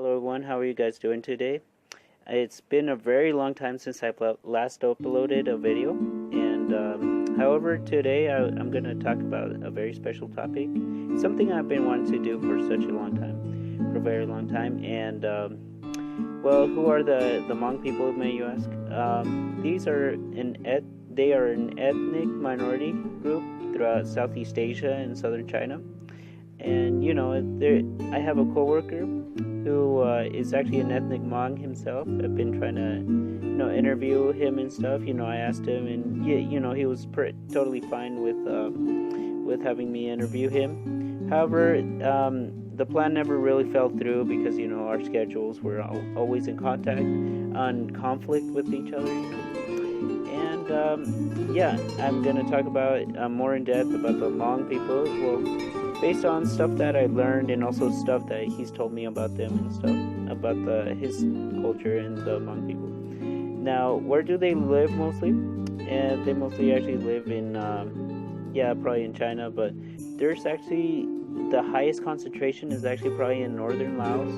Hello everyone, how are you guys doing today? It's been a very long time since I've last uploaded a video, and however today I'm going to talk about a very special topic, something I've been wanting to do for such a long time, for a very long time, and well, who are the Hmong people, may you ask? They are an ethnic minority group throughout Southeast Asia and southern China. And I have a coworker who is actually an ethnic Hmong himself. I've been trying to, interview him and stuff. I asked him, and he was totally fine with having me interview him. However, the plan never really fell through because our schedules were always in conflict with each other. And I'm gonna talk about more in depth about the Hmong people. Well, based on stuff that I learned and also stuff that he's told me about them and stuff about his culture and the Hmong people. Now, where do they live mostly? And they mostly actually live in, probably in China, but there's actually the highest concentration is actually probably in northern Laos,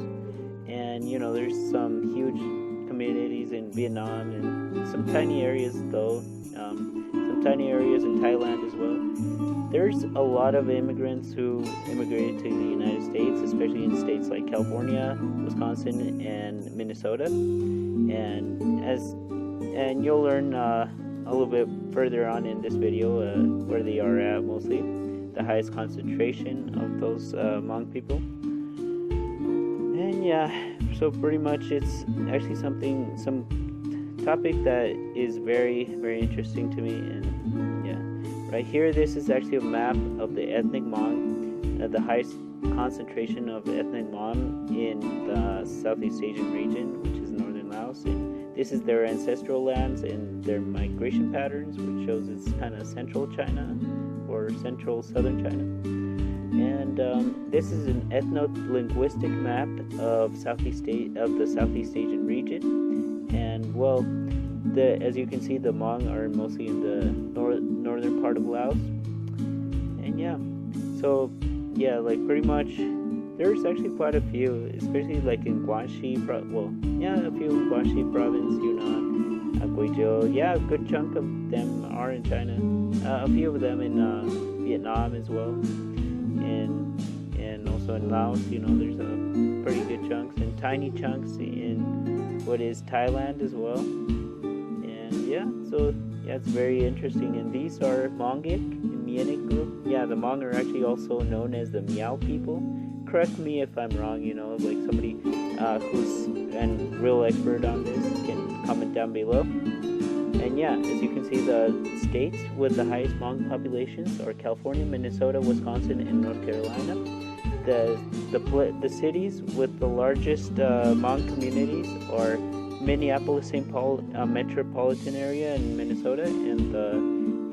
and there's some huge communities in Vietnam and some tiny areas though, some tiny areas in Thailand as well. There's a lot of immigrants who immigrated to the United States, especially in states like California, Wisconsin, and Minnesota. And you'll learn a little bit further on in this video where they are at mostly, the highest concentration of those Hmong people. And so pretty much it's actually some topic that is very, very interesting to me. And right here, this is actually a map of the ethnic Hmong, the highest concentration of ethnic Hmong in the Southeast Asian region, which is northern Laos. And this is their ancestral lands and their migration patterns, which shows it's kind of central China or central southern China. And this is an ethno-linguistic map of the Southeast Asian region. And well, as you can see, the Hmong are mostly in the northern part of Laos. And like pretty much, there's actually quite a few, especially like in Guangxi, a few in Guangxi province, Yunnan, Guizhou. A good chunk of them are in China. A few of them in Vietnam as well. And also in Laos, there's a pretty good chunks and tiny chunks in what is Thailand as well. And it's very interesting. And these are Hmongic, Mienic group. The Hmong are actually also known as the Miao people. Correct me if I'm wrong, like somebody who's a real expert on this can comment down below. And as you can see, the states with the highest Hmong populations are California, Minnesota, Wisconsin, and North Carolina. The cities with the largest Hmong communities are Minneapolis-St. Paul metropolitan area in Minnesota, and the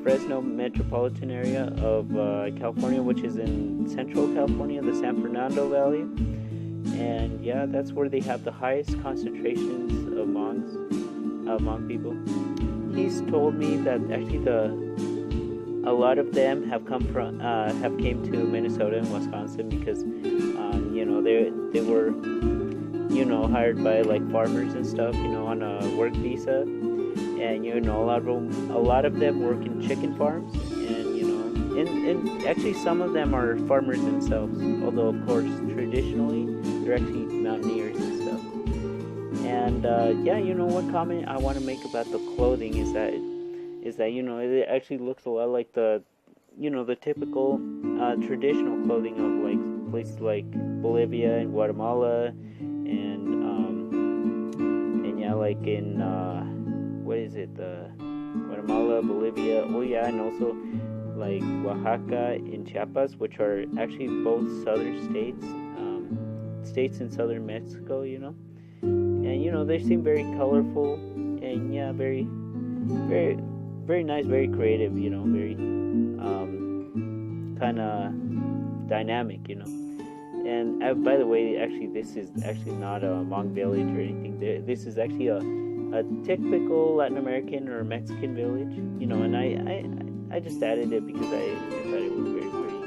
Fresno metropolitan area of California, which is in central California, the San Fernando Valley. And that's where they have the highest concentrations of Hmong people. He's told me that actually a lot of them have came to Minnesota and Wisconsin because they were hired by like farmers and stuff, on a work visa. And a lot of them work in chicken farms, and actually some of them are farmers themselves, although of course traditionally they're actually mountaineers and stuff. And one comment I want to make about the clothing is that it actually looks a lot like the typical traditional clothing of like places like Bolivia and Guatemala, and like in Guatemala, Bolivia, and also like Oaxaca and Chiapas, which are actually both southern states in southern Mexico, and they seem very colorful and very, very, very nice, very creative, very kind of dynamic, And by the way, actually, this is actually not a Hmong village or anything. This is actually a typical Latin American or Mexican village, and I just added it because I thought it was very pretty.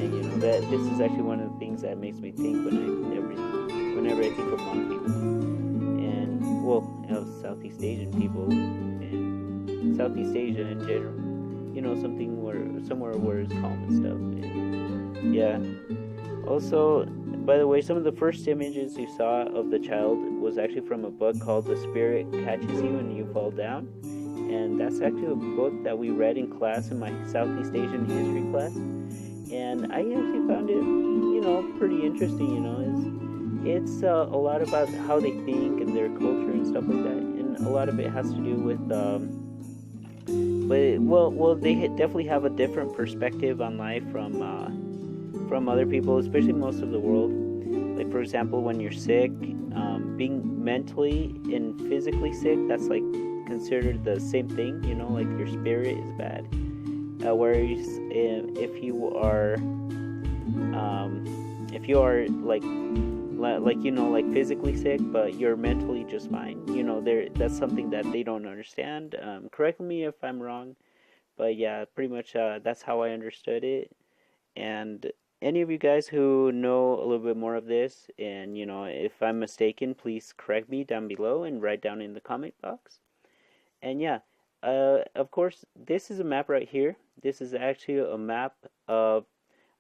And that this is actually one of the things that makes me think when whenever I think of Hmong people, and well, Southeast Asian people and Southeast Asia in general. Something where somewhere where it's calm and stuff. And yeah. Also, by the way, some of the first images you saw of the child was actually from a book called "The Spirit Catches You and You Fall Down," and that's actually a book that we read in class in my Southeast Asian history class. And I actually found it, pretty interesting. It's a lot about how they think and their culture and stuff like that, and a lot of it has to do with, they definitely have a different perspective on life from other people, especially most of the world. Like for example, when you're sick, being mentally and physically sick, that's like considered the same thing. Like your spirit is bad. Whereas if you are like physically sick, but you're mentally just fine. That's something that they don't understand. Correct me if I'm wrong, but yeah, pretty much that's how I understood it. And any of you guys who know a little bit more of this, and if I'm mistaken, please correct me down below and write down in the comment box. And yeah, of course, this is a map right here. This is actually a map of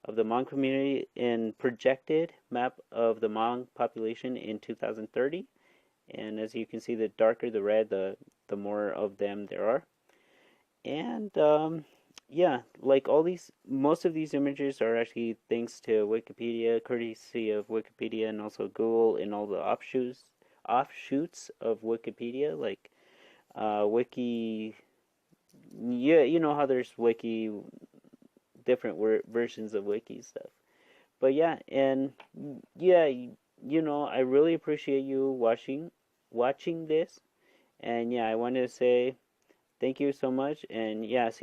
the Hmong community and projected map of the Hmong population in 2030. And as you can see, the darker the red, the more of them there are. And yeah, like most of these images are actually thanks to Wikipedia, courtesy of Wikipedia, and also Google and all the offshoots of Wikipedia, like Wiki. Yeah, you know how there's Wiki, different versions of Wiki stuff. But yeah, and yeah, I really appreciate you watching this, and yeah, I wanted to say thank you so much, and yeah, see.